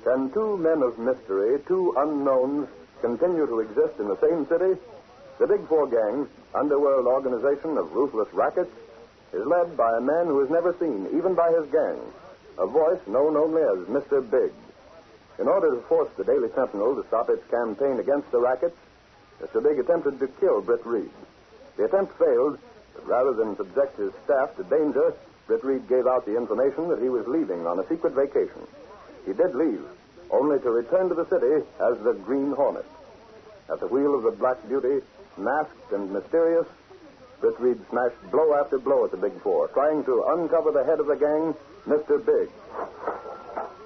Can two men of mystery, two unknowns, continue to exist in the same city? The Big Four gang, underworld organization of ruthless rackets, is led by a man who is never seen, even by his gang, a voice known only as Mr. Big. In order to force the Daily Sentinel to stop its campaign against the rackets, Mr. Big attempted to kill Britt Reid. The attempt failed, but rather than subject his staff to danger, Britt Reid gave out the information that he was leaving on a secret vacation. He did leave, only to return to the city as the Green Hornet. At the wheel of the Black Beauty, masked and mysterious, Britt Reid smashed blow after blow at the Big Four, trying to uncover the head of the gang, Mr. Big.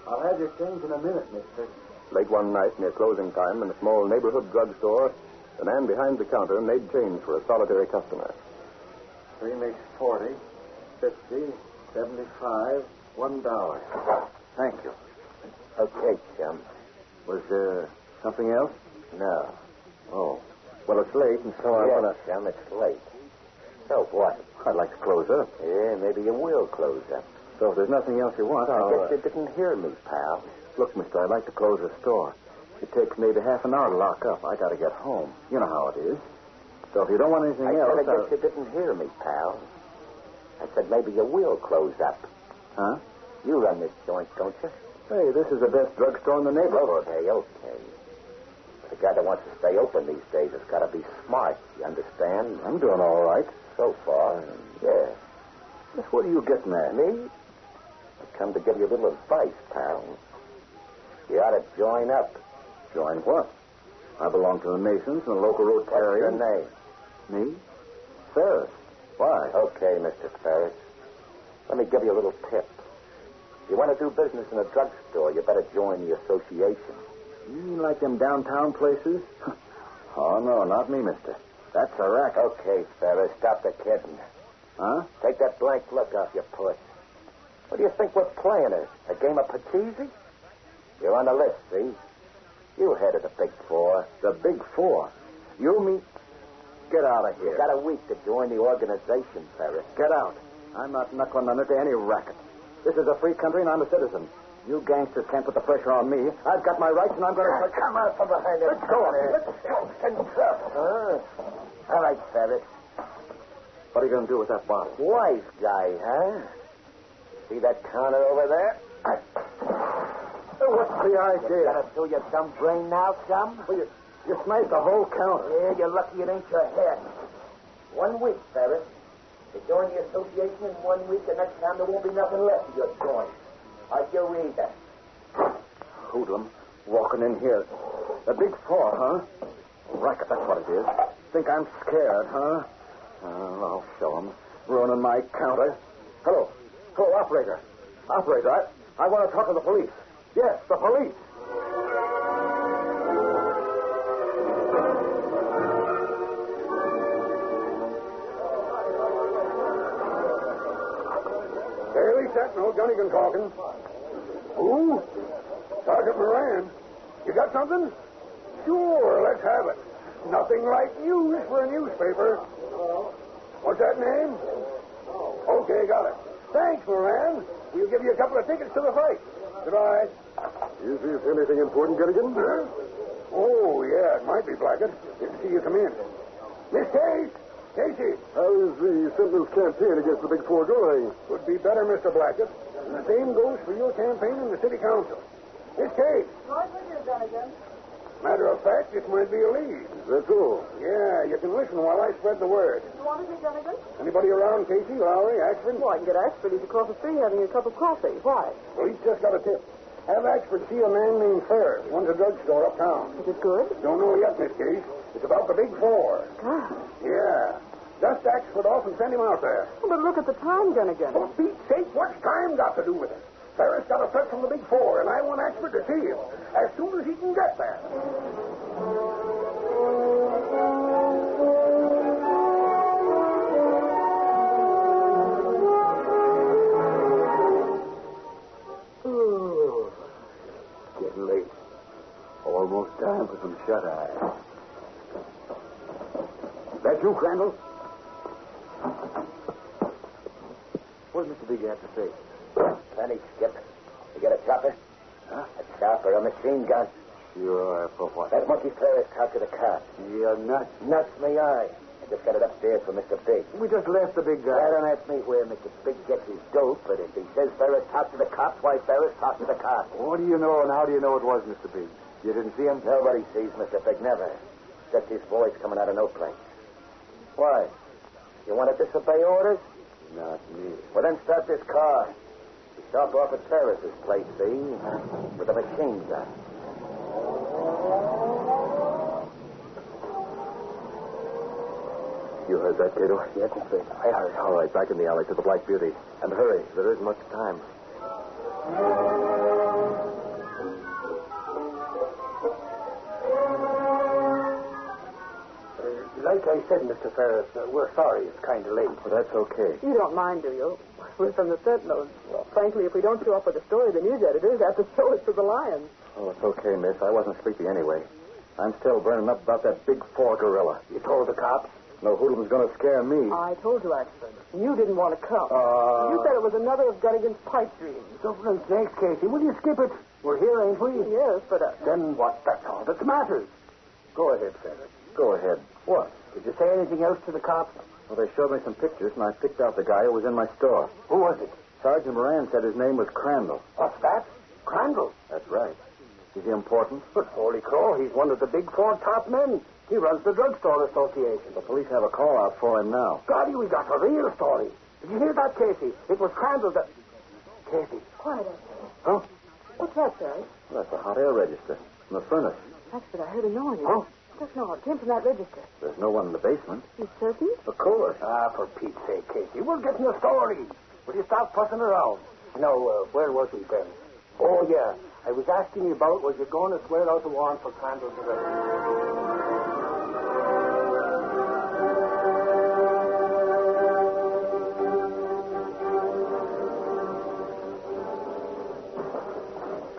I'll have your change in a minute, mister. Late one night, near closing time, in a small neighborhood drugstore, the man behind the counter made change for a solitary customer. 3 makes 40, 50, 75, $1. Thank you. Okay, chum. Was there something else? No. Oh. Well, it's late, and so I want to... chum, it's late. So what? I'd like to close up. Yeah, maybe you will close up. So if there's nothing else you want, I guess you didn't hear me, pal. Look, mister, I'd like to close the store. It takes maybe half an hour to lock up. I got to get home. You know how it is. So if you don't want anything else... I guess you didn't hear me, pal. I said maybe you will close up. Huh? You run this joint, don't you? Hey, this is the best drugstore in the neighborhood. Okay. The guy that wants to stay open these days has got to be smart, you understand? I'm doing all right. So far, yeah. Just what are you getting at? Me? I come to give you a little advice, pal. You ought to join up. Join what? I belong to the Masons and the local Rotarians. What's your name? Me? Ferris. Why? Okay, Mr. Ferris. Let me give you a little tip. If you want to do business in a drugstore, you better join the association. You mean like them downtown places? Oh, no, not me, mister. That's a racket. Okay, Ferris, stop the kidding. Huh? Take that blank look off your puss. What do you think we're playing at? A game of Pachisi? You're on the list, see? You head of the Big Four. The Big Four? You mean... Get out of here. You got a week to join the organization, Ferris. Get out. I'm not knuckling under to any racket. This is a free country and I'm a citizen. You gangsters can't put the pressure on me. I've got my rights and I'm going to... Come out from behind it. Let's go. Let's go. All right, Ferris. What are you going to do with that bottle? Wise guy, huh? See that counter over there? What's the idea? Got to do your dumb brain now, chum? Well, you smashed the whole counter. Yeah, you're lucky it ain't your head. 1 week, Ferris. You join the association in 1 week, and next time there won't be nothing left of your joint. How'd you read that? Hoodlum, walking in here. The Big Four, huh? Racket, that's what it is. Think I'm scared, huh? Oh, I'll show 'em. Ruining my counter. Hello, operator. Operator, I want to talk to the police. Yes, the police. Daily Sentinel, Gunnigan talking. Who? Sergeant Moran. You got something? Sure, let's have it. Nothing like news for a newspaper. What's that name? Okay, got it. Thanks, Moran. We'll give you a couple of tickets to the fight. Goodbye. Is this anything important, Gunnigan? Huh? Oh, yeah, it might be Blackett. Good to see you come in. Miss Case! Casey! How is the Sentinel's campaign against the Big Four going? Could be better, Mr. Blackett. And the same goes for your campaign in the city council. Miss Case! Right with you, Gunnigan. Matter of fact, this might be a lead. Is that so? Yeah, you can listen while I spread the word. You want to see Gunnigan? Anybody around, Casey, Lowry, Ashford? Well, I can get Ashford. He's across the street having a cup of coffee. Why? Well, he's just got a tip. Have Ashford see a man named Ferris. Runs a drugstore uptown. Is it good? Don't know yet, Miss Case. It's about the Big Four. God. Yeah. Dust Ashford off and send him out there. But look at the time, Gunnigan. For Pete's sake, what's time got to do with it? Ferris got a threat from the Big Four, and I want Ashford to see him as soon as he can get there. Oh, getting late. Almost time for some shut-eye. That you, Crandall? What does Mr. Big have to say? Plenty, Skip. You get a chopper? Huh? A chopper, a machine gun. Sure, for what? That monkey Ferris talked to the cops. You're nuts. Nuts me eye. I just got it upstairs from Mr. Big. We just left the big guy. Well, don't ask me where Mr. Big gets his dope, but if he says Ferris talked to the cops, why Ferris talked to the cops? What do you know, and how do you know it was Mr. Big? You didn't see him? Nobody sees Mr. Big, never. Except his voice coming out of no place. Why? You want to disobey orders? Not me. Well, then start this car. We stop off at Ferris's place, see? With a machine gun. You heard that, Kato? Yes, Mr. Big. I heard. All right, back in the alley to the Black Beauty. And hurry. There isn't much time. Like I said, Mr. Ferris, we're sorry it's kind of late. Well, that's okay. You don't mind, do you? We're from the Sentinel. Well, frankly, if we don't show up with a story, the news editors have to show it to the Lions. Oh, it's okay, miss. I wasn't sleepy anyway. I'm still burning up about that big four gorilla. You told the cops? No hoodlum's going to scare me. I told you, Axford. You didn't want to come. You said it was another of Gunnigan's pipe dreams. So, thanks, Casey. Will you skip it? We're here, ain't we? Yes, but... Then what? That's all that matters. Go ahead, Ferris. Go ahead. What? Did you say anything else to the cops? Well, they showed me some pictures, and I picked out the guy who was in my store. Who was it? Sergeant Moran said his name was Crandall. What's that? Crandall. That's right. Is he important? But holy crow, he's one of the big four top men. He runs the drugstore association. The police have a call out for him now. Golly, we got a real story. Did you hear that, Casey? It was Crandall that... Casey. Quiet, Huh? what's that, Ferris? Well, that's a hot air register from the furnace. Axford, I heard a noise. Huh? Just no, it came from that register. There's no one in the basement. You certain? Of course. Ah, for Pete's sake, Casey. We're getting a story. Will you stop fussing around? No, where was we, Ben? Oh, yeah. I was asking you about, was you going to swear out the warrant for Crandall's arrest?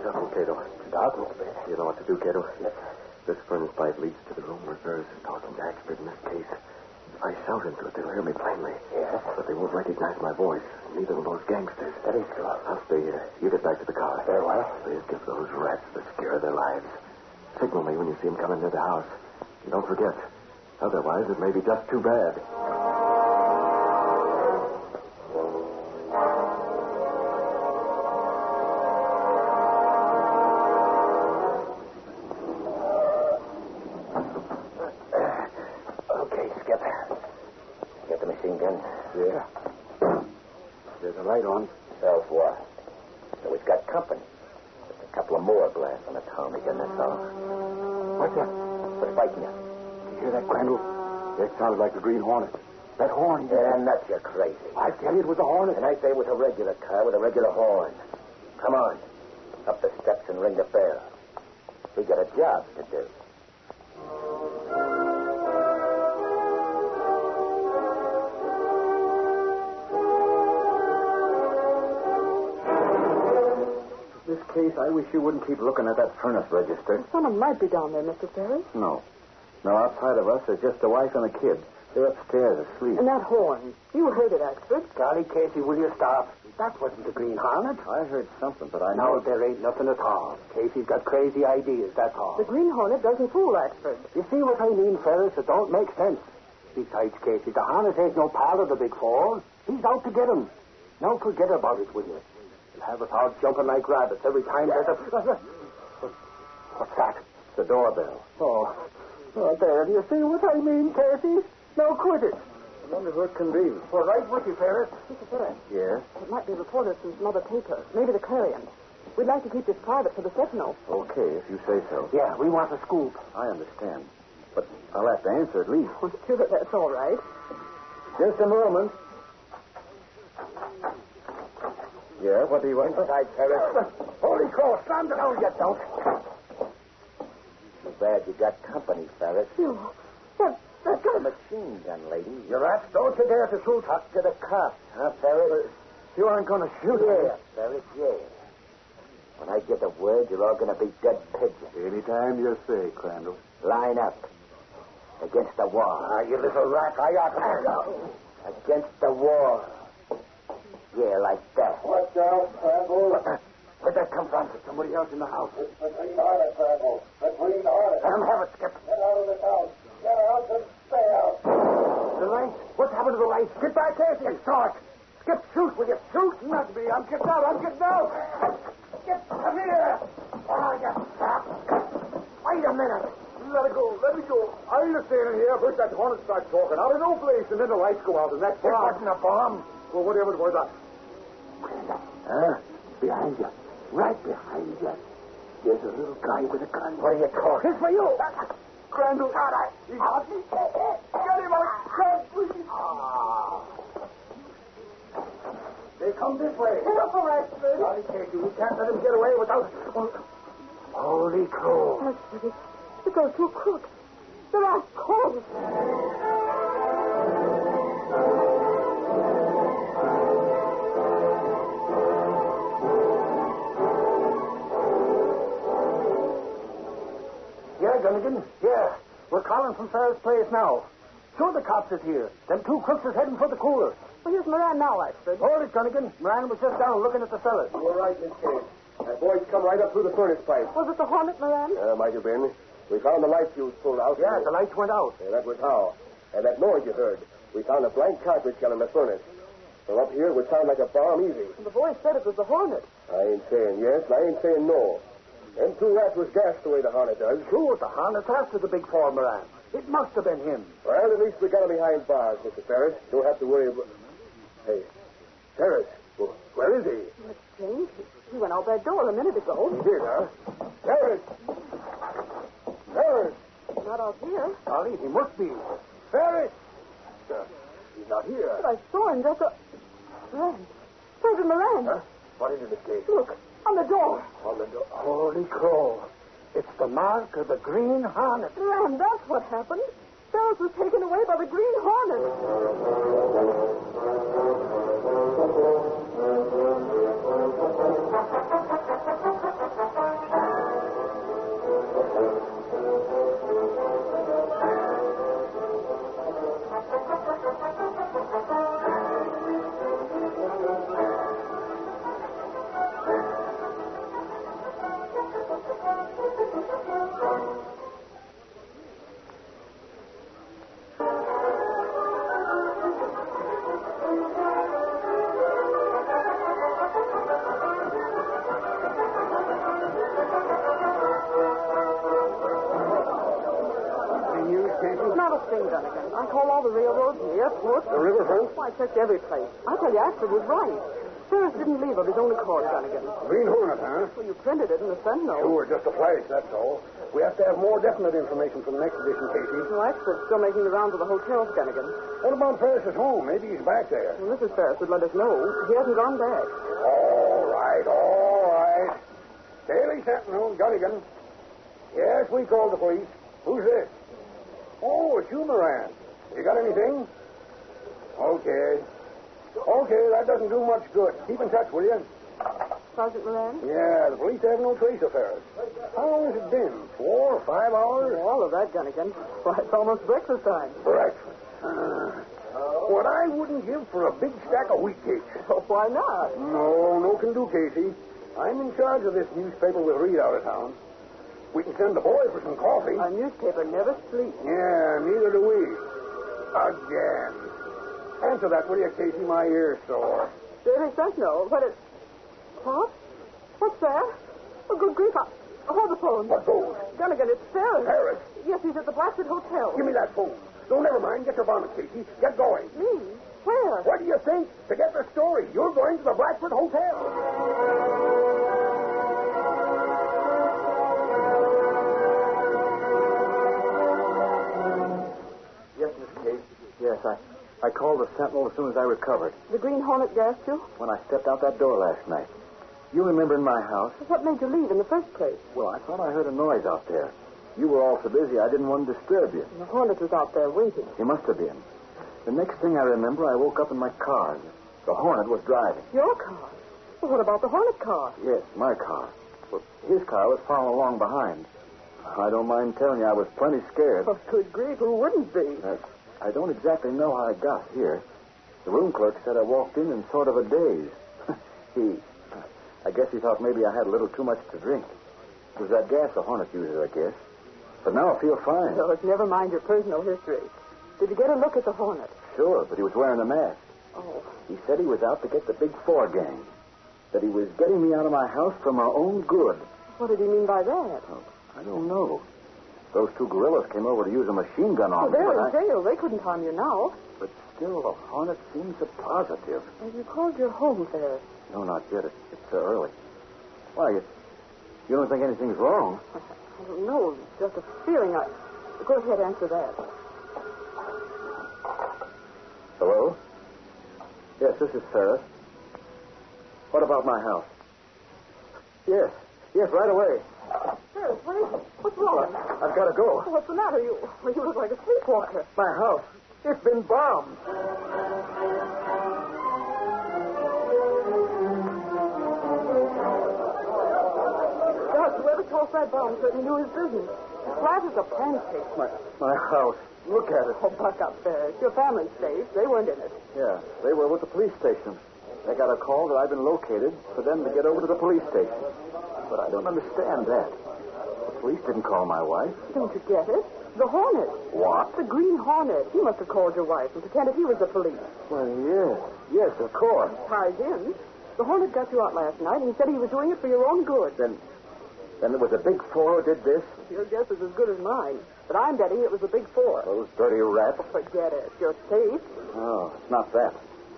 Careful, Kato. Dark, Mr. Ben. You know what to do, Kato? Yes, sir. This furnace pipe leads to the room where Ferris is talking to Axford in this case. If I shout into it, they'll hear me plainly. Yes. But they won't recognize my voice. Neither will those gangsters. That is true. I'll stay here. You get back to the car. Very well. Please give those rats the scare of their lives. Signal me when you see them come into the house. And don't forget. Otherwise, it may be just too bad. Okay, Skip. Get the machine gun. Yeah. There's a light on. Self-what? So we've got company. Just a couple of more blasts on the Tommy gun, that's all. What's that? What's biting you? Did you hear that, Crandall? It sounded like the Green Hornet. That horn. Yeah, nuts, you're crazy. I tell you, it was a Hornet. And I say it was a regular car with a regular horn. Come on. Up the steps and ring the bell. We got a job to do. In this case, I wish you wouldn't keep looking at that furnace register. Someone might be down there, Mr. Ferris. No. No, outside of us, there's just the wife and the kid. They're upstairs asleep. And that horn. You heard it, Axford. Golly, Casey, will you stop? That wasn't the Green Hornet. I heard something, but I No, know... there ain't nothing at all. Casey's got crazy ideas, that's all. The Green Hornet doesn't fool Axford. You see what I mean, Ferris? It don't make sense. Besides, Casey, the Hornet ain't no pal of the Big Four. He's out to get him. Now forget about it, will you? You'll have us all jumping like rabbits every time there's a... What's that? The doorbell. Oh, there. Do you see what I mean, Casey? Now quit it. I wonder who it can be. We're right with you, Ferris. Mr. Ferris, Yes? it might be reporters from some other paper. Maybe the Clarion. We'd like to keep this private for the Sentinel. Okay, if you say so. Yeah, we want a scoop. I understand. But I'll have to answer at least. I'm sure that's all right. Just a moment. Yeah, what do you want? Inside, Ferris. Holy crow, slam down, you don't. Too bad you got company, Ferris. You. That's A machine gun, lady. You rats, don't you dare to shoot. Talk to the cops, huh, Ferris? You aren't going to shoot Yeah, Ferris, yeah. When I get the word, you're all going to be dead pigeons. Anytime you say, Crandall. Line up. Against the wall. Ah, you little rat. I ought to... Against the wall. Yeah, like that. Watch out, Crandall. Where'd that come from? Somebody else in the house. It's the Green Hornet, Colonel. The Green Hornet. Let him have it, Skip. Get out of this house. Get out and stay out. The lights? What's happened to the lights? Get back, Casey. It's dark. Skip, shoot, will you? Shoot. Not me. I'm getting out. Skip, come here. Oh, you sap. Wait a minute. Let it go. Let me go. I'm just standing here. First that Hornet starts talking out of no place, and then the lights go out, and that's It wasn't a bomb. Well, whatever it was, Behind you. Right behind you. There's a little guy with a gun. What are you talking? It's for you. Crandall. He got me. Get him out. Please. They come this way. Careful, Ashford. Johnny Casey, we can't let him get away without... Holy crow. Ashford, it goes to a crook. They're all cold. Yeah, Gunnigan. Yeah. We're calling from Farrell's place now. Sure, the cops is here. Them two crooks is heading for the cooler. Well, here's Moran now, Ashford. Hold it, Gunnigan. Moran was just down looking at the cellars. You were right, Miss Case. That boy's come right up through the furnace pipe. Was it the Hornet, Moran? Might have been. We found the light fuse pulled out. Yeah, the lights went out. That was how. And that noise you heard. We found a blank cartridge shell in the furnace. From up here, it would sound like a bomb easy. The boy said it was the Hornet. I ain't saying yes, and I ain't saying no. Them two rats was gassed the way the Hornet does. Sure, the Hornet's after the big four, Moran. It must have been him. Well, at least we got him behind bars, Mr. Ferris. Don't have to worry about... Hey, Ferris, where is he? That's strange. He went out that door a minute ago. Here, now. Ferris! Ferris! Not out here. Ollie, he must be. Ferris! He's not here. But I saw him just a... Moran. Sergeant Moran. Huh? What is it, Miss Case? Look, on the door. On the door. Holy crow. It's the mark of the Green Hornet. Moran, that's what happened. Ferris was taken away by the Green Hornet. Not a thing, Dunnigan. I called all the railroads and the airport. The riverfront? Well, I checked every place. I tell you, Ashford was right. Ferris didn't leave of his own accord, Dunnigan. Green Hornet, huh? Well, you printed it in the Sentinel. Sure, just a flash, that's all. We have to have more definite information from the next edition, Casey. Well, Ashford's still making the rounds of the hotels, Dunnigan. What about Ferris's home? Maybe he's back there. Well, Mrs. Ferris would let us know. He hasn't gone back. All right, all right. Daily Sentinel, Gunnigan. Yes, we called the police. Who's this? Oh, it's you, Moran. You got anything? Okay. Okay, that doesn't do much good. Keep in touch, will you? Sergeant Moran? Yeah, the police have no trace of Ferris. How long has it been? 4 or 5 hours? All of that, Dunnigan. Why, it's almost breakfast time. Breakfast. What I wouldn't give for a big stack of wheat cakes. Oh, why not? No can do, Casey. I'm in charge of this newspaper with Reid out of town. We can send the boy for some coffee. Our newspaper never sleeps. Yeah, neither do we. Again. Answer that, will you, Casey? My ear's sore. Daily Sentinel. What? What's that? Oh, good grief. Hold the phone. What goes? Dunnigan, it's Ferris. Ferris? Yes, he's at the Blackwood Hotel. Give me that phone. No, never mind. Get your bonnet, Casey. Get going. Me? Where? What do you think? To get the story. You're going to the Blackwood Hotel. Yes, Miss Case. Yes, I called the Sentinel as soon as I recovered. The Green Hornet gassed you? When I stepped out that door last night. You remember in my house? What made you leave in the first place? Well, I thought I heard a noise out there. You were all so busy, I didn't want to disturb you. The Hornet was out there waiting. He must have been. The next thing I remember, I woke up in my car. The Hornet was driving. Your car? Well, what about the Hornet car? Yes, my car. But his car was following along behind. I don't mind telling you, I was plenty scared. Oh, good grief, who wouldn't be? I don't exactly know how I got here. The room clerk said I walked in sort of a daze. I guess he thought maybe I had a little too much to drink. It was that gas the Hornet uses, I guess. But now I feel fine. So it's never mind your personal history. Did you get a look at the Hornet? Sure, but he was wearing a mask. Oh. He said he was out to get the Big Four gang. That he was getting me out of my house for my own good. What did he mean by that? Oh, I don't know. Those two guerrillas came over to use a machine gun on me. Well, they're in jail. They couldn't harm you now. But still, the Hornet seems a positive. Have you called your home, Ferris? No, not yet. It's so early. Why, you don't think anything's wrong? I don't know. It's just a feeling. Go ahead, answer that. Hello? Yes, this is Ferris. What about my house? Yes, right away. Ferris, what's wrong? I've got to go. What's the matter? You look like a sleepwalker. My house. It's been bombed. Gosh, whoever tossed that bomb certainly knew his business. Flat as a pancake. My house. Look at it. Oh, buck up, Ferris. Your family's safe. They weren't in it. Yeah, they were with the police station. They got a call that I've been located for them to get over to the police station. But I don't understand that. The police didn't call my wife. Don't you get it? The Hornet. What? The Green Hornet. He must have called your wife and pretended he was the police. Well, yes, of course. Ties in. The Hornet got you out last night, and he said he was doing it for your own good. Then it was the Big Four who did this? Your guess is as good as mine. But I'm betting it was the Big Four. Those dirty rats. Forget it. You're safe. Oh, it's not that.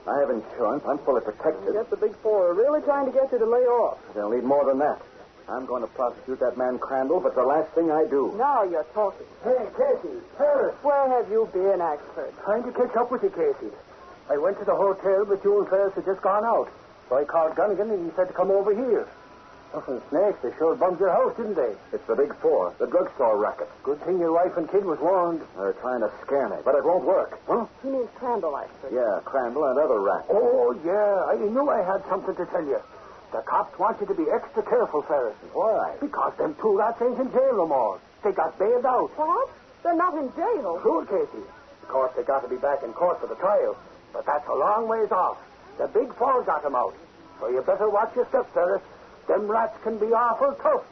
I have insurance. I'm fully protected. I guess the Big Four are really trying to get you to lay off. They'll need more than that. I'm going to prosecute that man Crandall, but the last thing I do. Now you're talking. Hey, Casey, Ferris. Where have you been, Axford? Trying to catch up with you, Casey. I went to the hotel, but you and Ferris had just gone out. So I called Gunnigan, and he said to come over here. Nothing snakes. They sure bummed your house, didn't they? It's the Big Four, the drugstore racket. Good thing your wife and kid was warned. They're trying to scare me, but it won't work. Huh? He means Crandall, Axford. Yeah, Crandall and other rats. Oh, yeah. I knew I had something to tell you. The cops want you to be extra careful, Ferris. Why? Because them two rats ain't in jail no more. They got bailed out. What? They're not in jail. Sure, Casey. Of course, they got to be back in court for the trial. But that's a long ways off. The Big Four got them out. So you better watch your steps, Ferris. Them rats can be awful tough.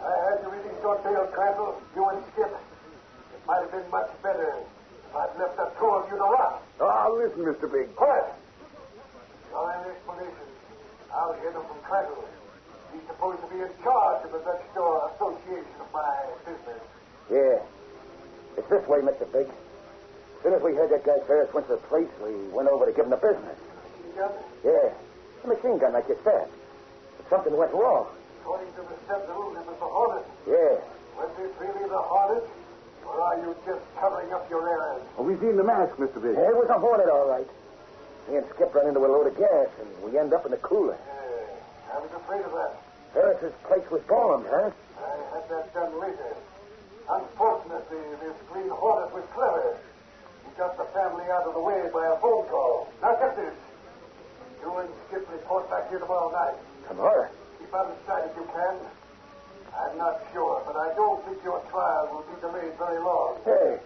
I heard you reading short tale, Crandall. You and Skip. It might have been much better if I'd left the two of you to rot. Oh, listen, Mr. Big. Quiet. Now, any explanation, I'll hear them from Crandall. He's supposed to be in charge of the drugstore association of my business. Yeah. It's this way, Mr. Big. As soon as we heard that guy Ferris went to the police, we went over to give him the business. Machine gun? Yeah. A machine gun, like you said. But something went wrong. According to the Sentinel, it was the Hornet. Yeah. Was it really the Hornet? Or are you just covering up your errors? Well, we seen the mask, Mr. Big. It was a Hornet, all right. Me and Skip ran into a load of gas, and we end up in the cooler. I was afraid of that. Ferris's place was bombed, huh? I had that done later. Unfortunately, this Green Hornet was clever. He got the family out of the way by a phone call. Now get this. You and Skip report back here tomorrow night. Tomorrow? Keep out of sight if you can. I'm not sure, but I don't think your trial will be delayed very long. Hey,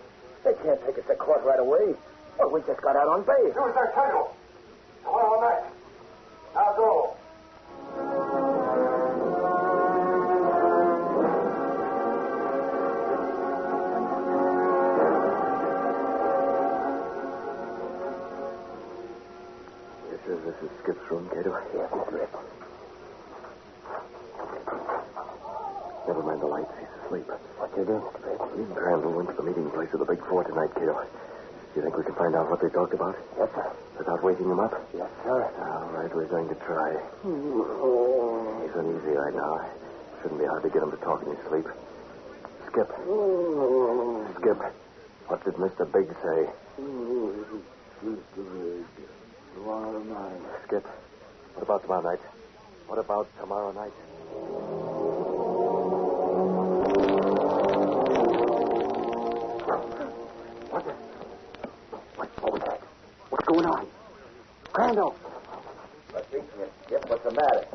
they can't take us to court right away. Well, we just got out on bail. Do as I tell you. Tomorrow night. Now go. This is Skip's room, Kato. Yes, Mr. Ed. Never mind the lights. He's asleep. What you doing, Mr. Ed? Me and Crandall went to the meeting place of the Big Four tonight, Kato. You think we can find out what they talked about? Yes, sir. Without waking him up? Yes, sir. All right, we're going to try. He's uneasy right now. Shouldn't be hard to get him to talk in his sleep. Skip. Skip. What did Mr. Big say? Mr. Big. Tomorrow night. Skip. What about tomorrow night? What about tomorrow night? What was that? What's going on? Crandall. Skip, what's the matter?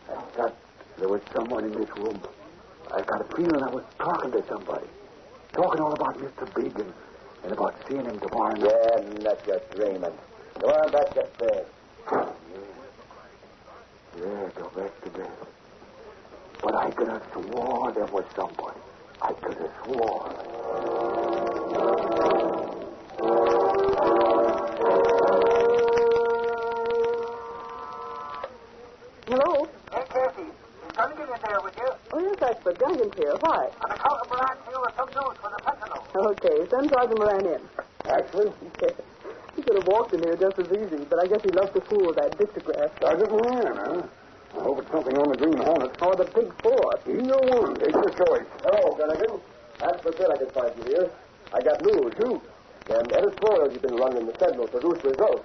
I thought there was someone in this room. I got a feeling I was talking to somebody. Talking all about Mr. Big and about seeing him tomorrow night. Yeah, not just dreaming. Go on back to bed. Yeah, go back to bed. But I could have swore there was somebody. I could have sworn. Hello? Hey, Casey. Is Gunnigan in there with you? Oh, yes, Expert. Gunnigan's here. Why? On account of Moran here with some news for the Sentinel. Okay, send Sergeant Moran in. Actually, He could have walked in here just as easy, but I guess he loves to fool with that dictograph. Sergeant Moran, huh? I hope it's something on the Green Hornet. Or the Big Four. Either one. Take your choice. Hello, Gunnigan. That's for good I could find you here. I got news, too. Them editorials you've been running in the Sentinel produced results.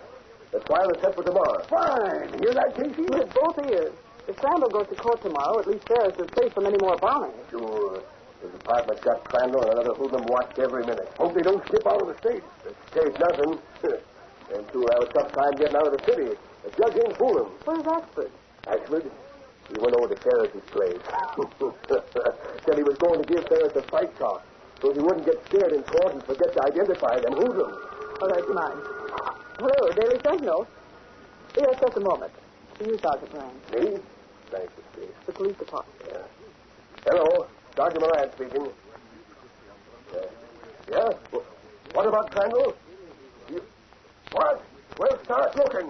The trial is set for tomorrow. Fine. Hear that, Casey? With both ears. If Crandall goes to court tomorrow, at least Ferris is safe from any more bombing. Sure. The department's got Crandall and another hoodlum watched every minute. Hope they don't skip out of the state. The state's nothing. Them two have a tough time getting out of the city. The judge ain't fooling. Where's Axford? Ashford, he went over to Ferris's place. Said he was going to give Ferris a fight talk so he wouldn't get scared in court and forget to identify them hoodlums. Oh, that's mine. Hello, Daily Sentinel. Yes, just a moment. To you, Sergeant Moran. Me? Thank you, Steve. The police department. Yeah. Hello, Sergeant Moran speaking. Yeah? What about Crandall? What? Well, start looking.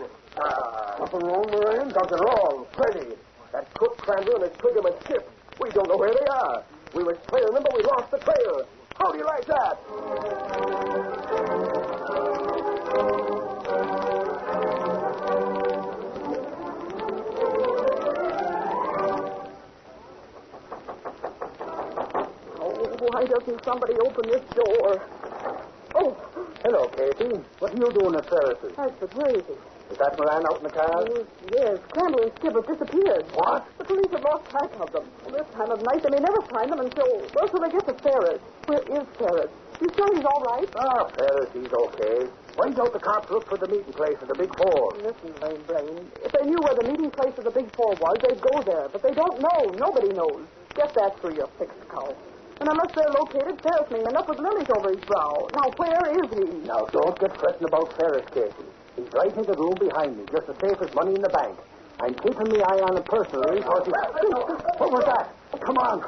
Nothing wrong, Moran? Something wrong. Plenty. That Cook, Crandall, and his triggerman ship. We don't know where they are. We was trailing them, but we lost the trail. How do you like that? Why doesn't somebody open this door? Oh, hello, Casey. What are you doing at Ferris's? Axford, where is he? Is that Moran out in the car? Yes, Crandall and Skip have disappeared. What? The police have lost track of them. This time of night, they may never find them until they get to Ferris. Where is Ferris? You sure he's all right? Ah, Ferris, he's okay. Why don't the cops look for the meeting place of the Big Four? Listen, Lane Brain. If they knew where the meeting place of the Big Four was, they'd go there. But they don't know. Nobody knows. Get that through your fixed cow. And unless they're located, Ferris may end up with lilies over his brow. Now, where is he? Now, don't get fretting about Ferris, Casey. He's right in the room behind me, just as safe as money in the bank. I'm keeping my eye on him personally, because What was that? Come on.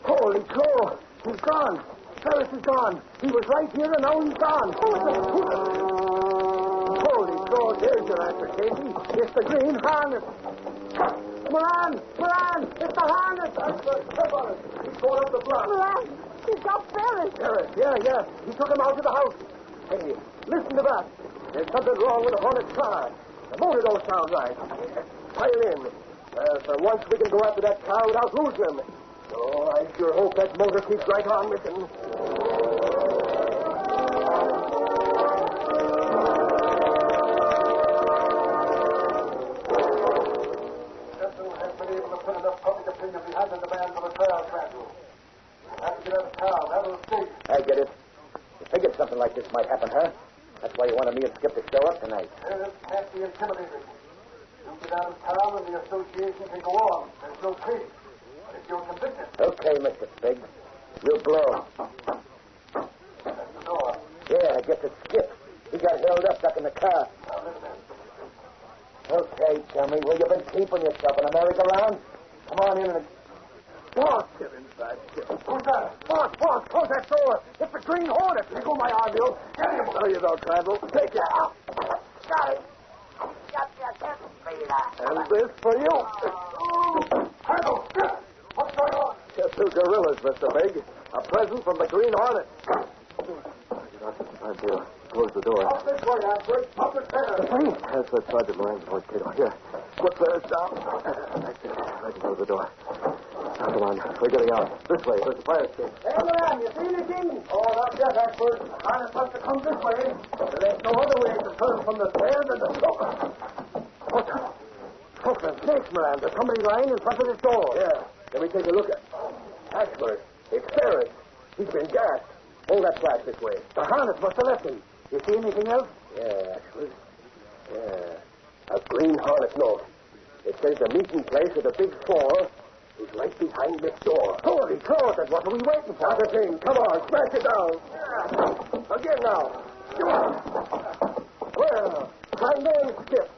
Holy crow. He's gone. Ferris is gone. He was right here, and now he's gone. Holy crow, there's your answer, Casey. It's the Green Hornet. Moran! It's the Hornet! Step on it. He's going up the block. Moran! He's got Ferris! Ferris, yeah. He took him out to the house. Hey, listen to that. There's something wrong with the Hornet's car. The motor don't sound right. Pile in. For once we can go after that car without losing him. Oh, I sure hope that motor keeps right on missing. Sentinel has been able to put enough public opinion behind the demand for the trial, Crandall. Have to get out of town. That'll escape. I get it. You figured something like this might happen, huh? That's why you wanted me and Skip to show up tonight. Ferris can't be intimidated. You get out of town and the association can go on. There's no case. But if you're convicted, Okay, Mr. Spig. We'll blow. that's the door. Yeah, I guess it's Skip. He got held up back in the car. Now listen. Okay, Chummy. Well, you've been keeping yourself in a merry-go-round. Come on in and... Boss, get inside. Who's that? Boss, close that door. It's the Green Hornet. Let go my arm, Bill. Get him. There you go, Crandall. Take it out. Got it. Got your feather. And this for you. Crandall, what's going on? Just two gorillas, Mr. Big. A present from the Green Hornet. Close the door. Up this way, Ashford. Up the stairs. Please. That's what Sergeant Moran's voice, Kato. Here. Put Ferris down. That's it. Right in front of the door. Now, come on. We're getting out. This way. There's a fire escape. Hey, Moran, you see anything? Oh, not yet, Ashford. The Hornet must have come this way. There ain't no other way to turn from the stairs than the smoke. What the? Smoke and snakes, Moran. There's somebody lying in front of this door. Yeah. Let me take a look at Ashford. It's Ferris. He's been gassed. Hold that flash this way. The Hornet must have left him. You see anything else? Yeah, Ashford. Yeah. A Green Hornet note. It says the meeting place of the Big Four He's right behind this door. Holy Cross, what are we waiting for? Not a thing. Come on, smash it down. Again now. Come on. Well, time going stiff.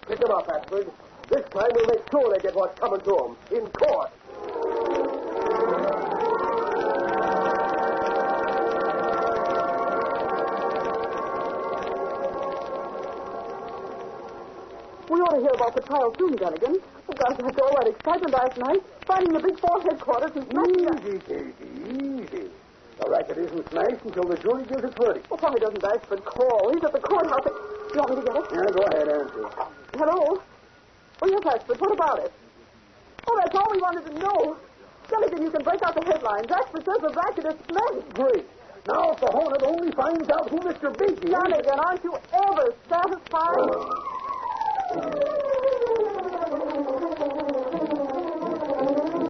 Pick him up, Ashford. This time we'll make sure they get what's coming to them. In court. We ought to hear about the trial soon, Gunnigan. Oh, gosh, after all that excitement last night, finding the Big Four headquarters and smashing it. Easy, Casey, easy. The racket isn't smashed until the jury gives its verdict. Well, Tommy doesn't Ashford call. He's at the courthouse. You want me to get it? Yeah, go ahead, answer. Hello? Oh, yes, Ashford. What about it? Oh, that's all we wanted to know. Gunnigan, you can break out the headlines. Ashford says the racket is smashed. Great. Now, if the Hornet only finds out who Mr. Big is... Gunnigan, aren't you ever satisfied?